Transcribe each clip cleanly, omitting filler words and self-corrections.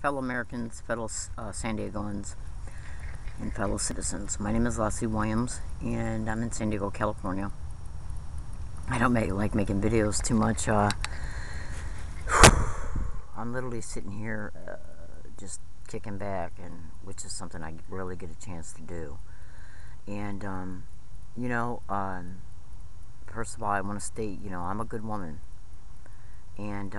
fellow Americans, fellow San Diegoans, and fellow citizens. My name is Leslie Williams, and I'm in San Diego, California. I don't like making videos too much. I'm literally sitting here just kicking back, and which is something I rarely get a chance to do. And, first of all, I want to state, I'm a good woman. And,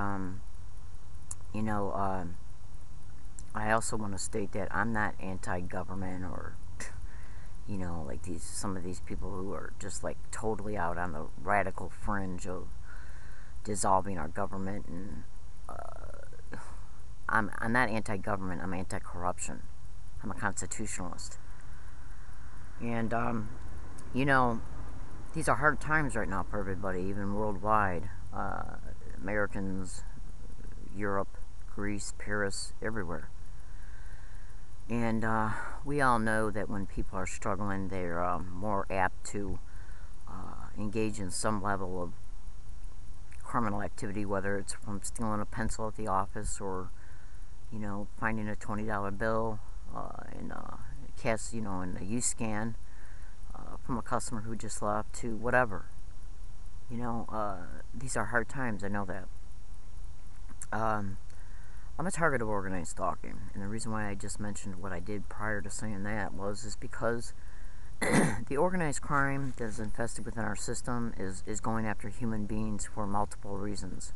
I also want to state that I'm not anti-government or, like some of these people who are just like totally out on the radical fringe of dissolving our government. And I'm not anti-government. I'm anti-corruption. I'm a constitutionalist. And these are hard times right now for everybody, even worldwide. Americans, Europe, Greece, Paris, everywhere. And we all know that when people are struggling, they're more apt to engage in some level of criminal activity, whether it's from stealing a pencil at the office or, finding a $20 bill in a use scan from a customer who just left, to whatever. These are hard times, I know that. I'm a target of organized stalking, and the reason why I just mentioned what I did prior to saying that is because the organized crime that is infested within our system is going after human beings for multiple reasons.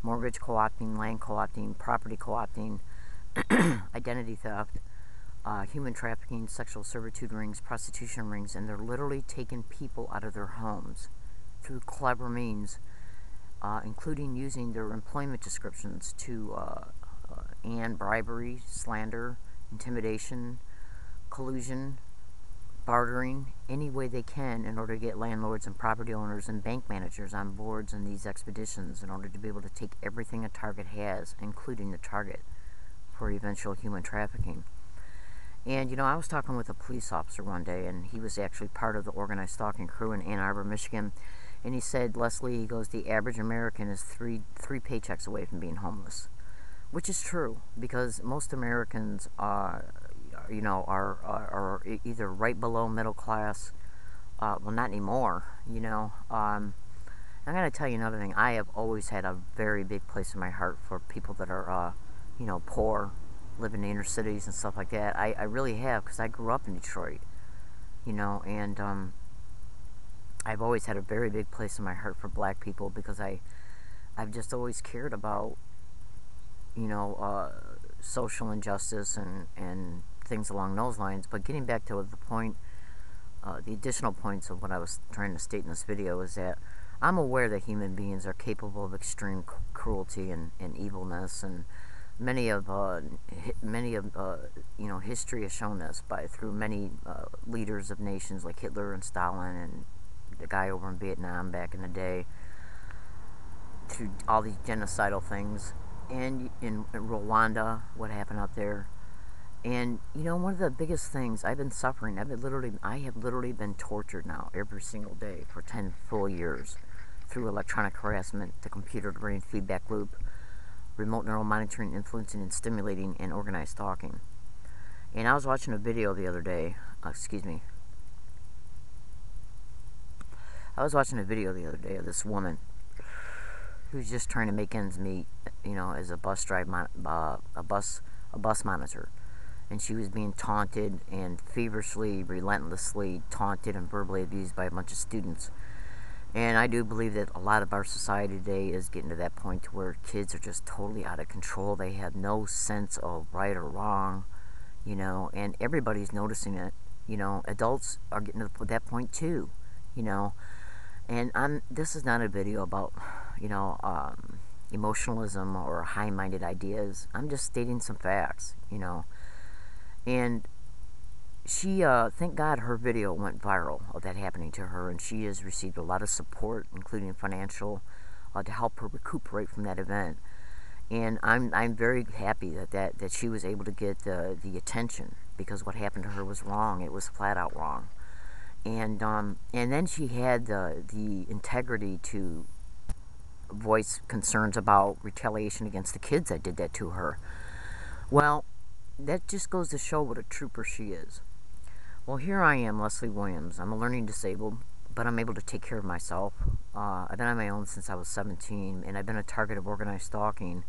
Mortgage co-opting, land co-opting, property co-opting, identity theft, human trafficking, sexual servitude rings, prostitution rings, and they're literally taking people out of their homes through clever means, including using their employment descriptions to and bribery, slander, intimidation, collusion, bartering, any way they can in order to get landlords and property owners and bank managers on boards in these expeditions in order to be able to take everything a target has, including the target, for eventual human trafficking. And, I was talking with a police officer one day, and he was actually part of the organized stalking crew in Ann Arbor, Michigan. And he said, Leslie, he goes, the average American is three paychecks away from being homeless. Which is true, because most Americans are either right below middle class, well, not anymore, I'm going to tell you another thing. I have always had a very big place in my heart for people that are, poor, live in the inner cities and stuff like that. I really have, because I grew up in Detroit, and I've always had a very big place in my heart for black people, because I've just always cared about, social injustice and things along those lines. But getting back to the point, the additional points of what I was trying to state in this video is that I'm aware that human beings are capable of extreme cruelty and evilness, and many of history has shown this through many leaders of nations like Hitler and Stalin and the guy over in Vietnam back in the day, through all these genocidal things, and in Rwanda, what happened out there. And one of the biggest things I've been suffering, I have literally been tortured now every single day for 10 full years through electronic harassment, the computer brain feedback loop, remote neural monitoring, influencing and stimulating, and organized stalking. And I was watching a video the other day, of this woman who's just trying to make ends meet, as a bus monitor. And she was being taunted and feverishly, relentlessly taunted and verbally abused by a bunch of students. And I do believe that a lot of our society today is getting to that point to where kids are just totally out of control. They have no sense of right or wrong, and everybody's noticing it. Adults are getting to that point too, And this is not a video about, emotionalism or high-minded ideas. I'm just stating some facts, And she, thank God her video went viral of that happening to her, and she has received a lot of support, including financial, to help her recuperate from that event. And I'm very happy that she was able to get the attention, because what happened to her was wrong. It was flat out wrong. And then she had the integrity to voice concerns about retaliation against the kids that did that to her. Well, that just goes to show what a trooper she is. Well, here I am, Leslie Williams. I'm a learning disabled, but I'm able to take care of myself. I've been on my own since I was 17, and I've been a target of organized stalking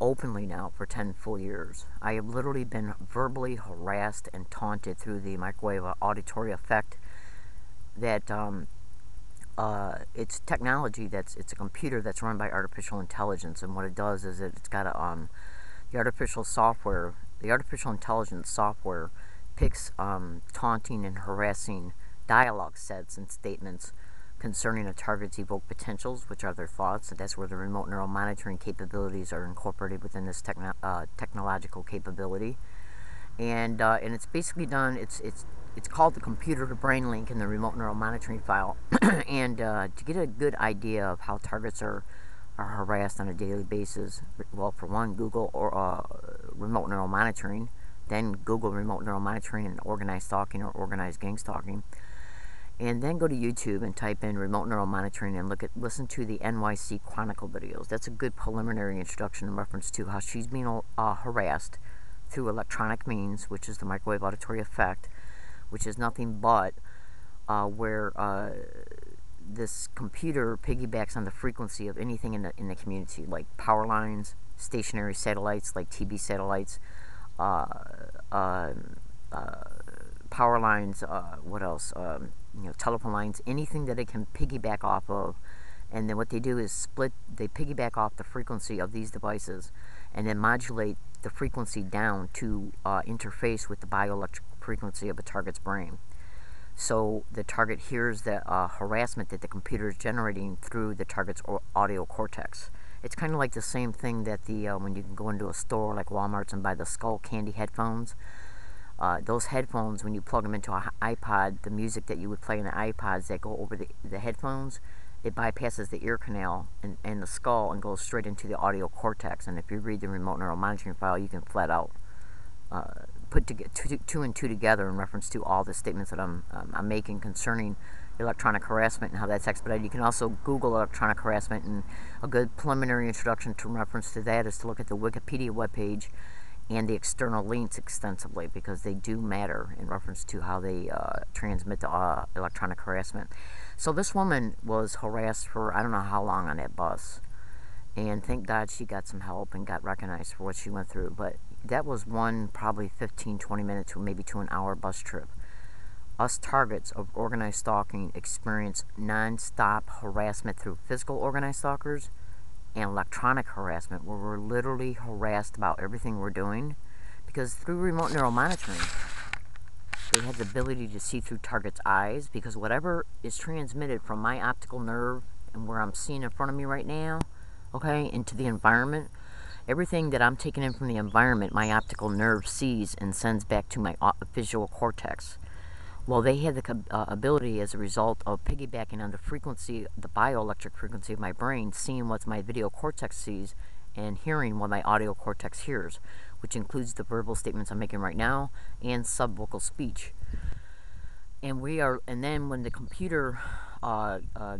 openly now for 10 full years. I have literally been verbally harassed and taunted through the microwave auditory effect that it's technology it's a computer that's run by artificial intelligence, and what it does is it's got a the artificial intelligence software picks taunting and harassing dialogue sets and statements concerning a target's evoked potentials, which are their thoughts. That's where the remote neural monitoring capabilities are incorporated within this technological capability. And it's basically done. It's called the computer to brain link in the remote neural monitoring file. And to get a good idea of how targets are harassed on a daily basis, well, for one, Google or remote neural monitoring, then Google remote neural monitoring and organized stalking or organized gang stalking, and then go to YouTube and type in remote neural monitoring and listen to the NYC Chronicle videos. That's a good preliminary introduction in reference to how she's being harassed through electronic means, which is the microwave auditory effect, which is nothing but where this computer piggybacks on the frequency of anything in the community, like power lines, stationary satellites like TB satellites, power lines, what else? Telephone lines, anything that it can piggyback off of. And then what they do is they piggyback off the frequency of these devices and then modulate the frequency down to interface with the bioelectric frequency of a target's brain. So the target hears the harassment that the computer is generating through the target's audio cortex. It's kind of like the same thing that when you can go into a store like Walmart's and buy the Skull Candy headphones. Those headphones, when you plug them into an iPod, the music that you would play in the iPods that go over the headphones, it bypasses the ear canal and the skull and goes straight into the audio cortex. And if you read the remote neural monitoring file, you can flat out put two and two together in reference to all the statements that I'm making concerning electronic harassment and how that's expedited. You can also Google electronic harassment, and a good preliminary introduction to reference to that is to look at the Wikipedia webpage and the external links extensively, because they do matter in reference to how they transmit the electronic harassment. So this woman was harassed for I don't know how long on that bus, and thank God she got some help and got recognized for what she went through. But that was one probably 15-20 minutes to maybe to an hour bus trip. Us targets of organized stalking experience non-stop harassment through physical organized stalkers and electronic harassment, where we're literally harassed about everything we're doing, because through remote neural monitoring they have the ability to see through targets' eyes, because whatever is transmitted from my optical nerve and where I'm seeing in front of me right now, okay, into the environment, everything that I'm taking in from the environment, my optical nerve sees and sends back to my visual cortex. Well, they have the ability, as a result of piggybacking on the frequency, the bioelectric frequency of my brain, seeing what my video cortex sees and hearing what my audio cortex hears, which includes the verbal statements I'm making right now and subvocal speech. And then when the computer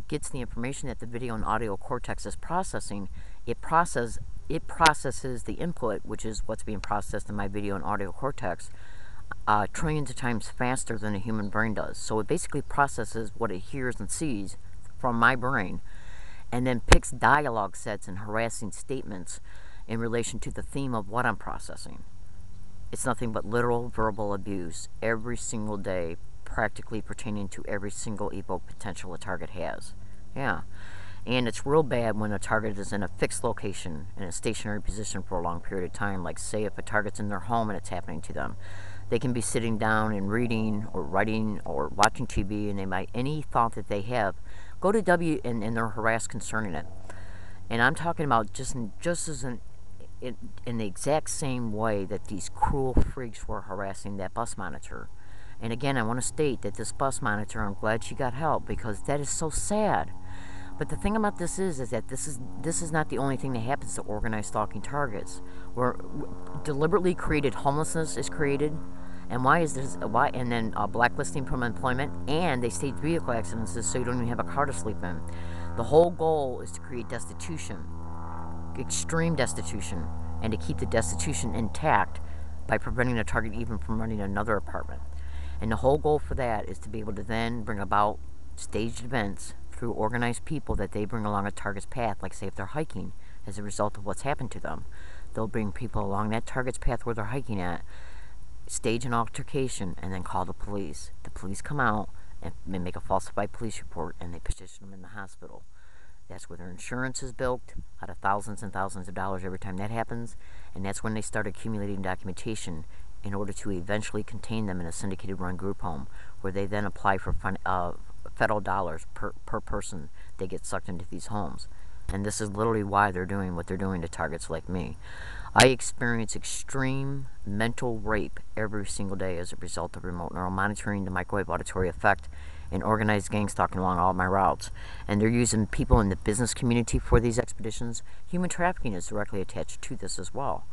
gets the information that the video and audio cortex is processing, it processes the input, which is what's being processed in my video and audio cortex, trillions of times faster than a human brain does. So it basically processes what it hears and sees from my brain, and then picks dialogue sets and harassing statements in relation to the theme of what I'm processing. It's nothing but literal verbal abuse every single day, practically pertaining to every single evoked potential a target has. Yeah. And it's real bad when a target is in a fixed location, in a stationary position for a long period of time. Like, say, if a target's in their home and it's happening to them, they can be sitting down and reading or writing or watching TV, and they might, any thought that they have, go to and they're harassed concerning it. And I'm talking about just as in the exact same way that these cruel freaks were harassing that bus monitor. And again, I want to state that this bus monitor, I'm glad she got help, because that is so sad. But the thing about this is that this is not the only thing that happens to organized stalking targets. Where deliberately created homelessness is created, and why is this? Why? And then blacklisting from employment, and they stage vehicle accidents so you don't even have a car to sleep in. The whole goal is to create destitution, extreme destitution, and to keep the destitution intact by preventing the target even from running another apartment. And the whole goal for that is to be able to then bring about staged events through organized people that they bring along a target's path, like say if they're hiking as a result of what's happened to them. They'll bring people along that target's path where they're hiking at, stage an altercation, and then call the police. The police come out and make a falsified police report, and they petition them in the hospital. That's where their insurance is bilked out of thousands and thousands of dollars every time that happens, and that's when they start accumulating documentation in order to eventually contain them in a syndicated run group home, where they then apply for federal dollars per person they get sucked into these homes. And this is literally why they're doing what they're doing to targets like me. I experience extreme mental rape every single day as a result of remote neural monitoring, the microwave auditory effect, and organized gang stalking along all my routes. And they're using people in the business community for these expeditions. Human trafficking is directly attached to this as well,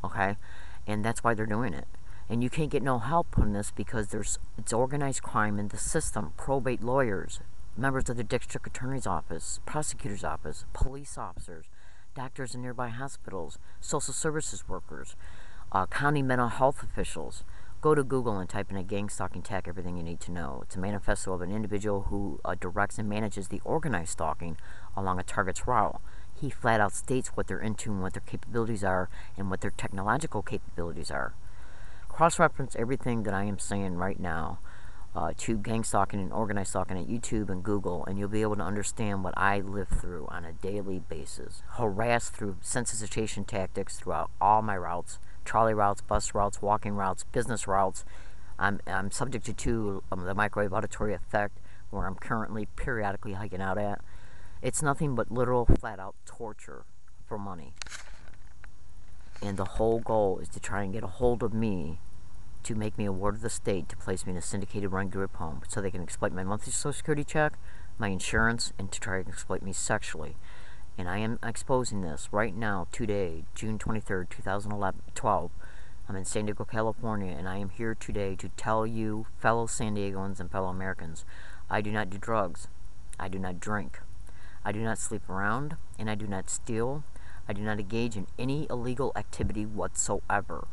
okay? And that's why they're doing it. And you can't get no help on this because it's organized crime in the system. Probate lawyers, members of the district attorney's office, prosecutor's office, police officers, doctors in nearby hospitals, social services workers, county mental health officials. Go to Google and type in a gang stalking tech, everything you need to know. It's a manifesto of an individual who directs and manages the organized stalking along a target's route. He flat out states what they're into and what their capabilities are and what their technological capabilities are. Cross-reference everything that I am saying right now to gang stalking and organized stalking at YouTube and Google, and you'll be able to understand what I live through on a daily basis. Harassed through sensitization tactics throughout all my routes, trolley routes, bus routes, walking routes, business routes. I'm subject to the microwave auditory effect, where I'm currently periodically hiking out at. It's nothing but literal flat-out torture for money. And the whole goal is to try and get a hold of me to make me a ward of the state to place me in a syndicated run group home so they can exploit my monthly Social Security check, my insurance, and to try and exploit me sexually. And I am exposing this right now, today, June 23rd, 2012. I'm in San Diego, California, and I am here today to tell you, fellow San Diegans and fellow Americans, I do not do drugs. I do not drink. I do not sleep around, and I do not steal. I do not engage in any illegal activity whatsoever.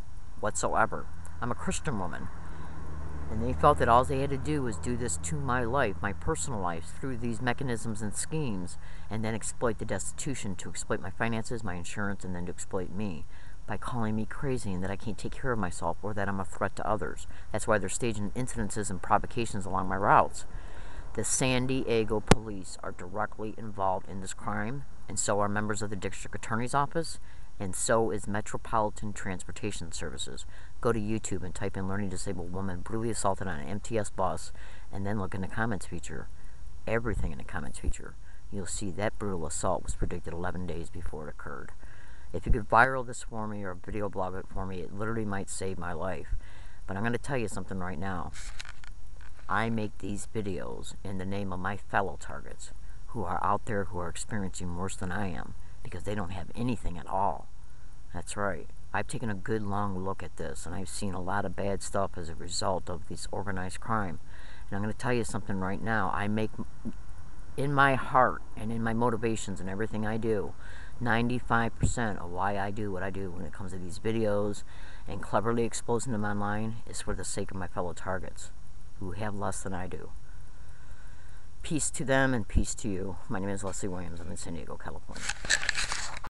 I'm a Christian woman. And they felt that all they had to do was do this to my life, my personal life, through these mechanisms and schemes, and then exploit the destitution to exploit my finances, my insurance, and then to exploit me by calling me crazy and that I can't take care of myself or that I'm a threat to others. That's why they're staging incidences and provocations along my routes. The San Diego police are directly involved in this crime, and so are members of the district attorney's office, and so is Metropolitan Transportation Services. Go to YouTube and type in learning disabled woman brutally assaulted on an MTS bus, and then look in the comments feature. Everything in the comments feature. You'll see that brutal assault was predicted 11 days before it occurred. If you could viral this for me or video blog it for me, it literally might save my life. But I'm going to tell you something right now. I make these videos in the name of my fellow targets who are out there who are experiencing worse than I am because they don't have anything at all. That's right. I've taken a good long look at this, and I've seen a lot of bad stuff as a result of this organized crime. And I'm going to tell you something right now. I make, in my heart and in my motivations and everything I do, 95% of why I do what I do when it comes to these videos and cleverly exposing them online is for the sake of my fellow targets who have less than I do. Peace to them and peace to you. My name is Leslie Williams. I'm in San Diego, California.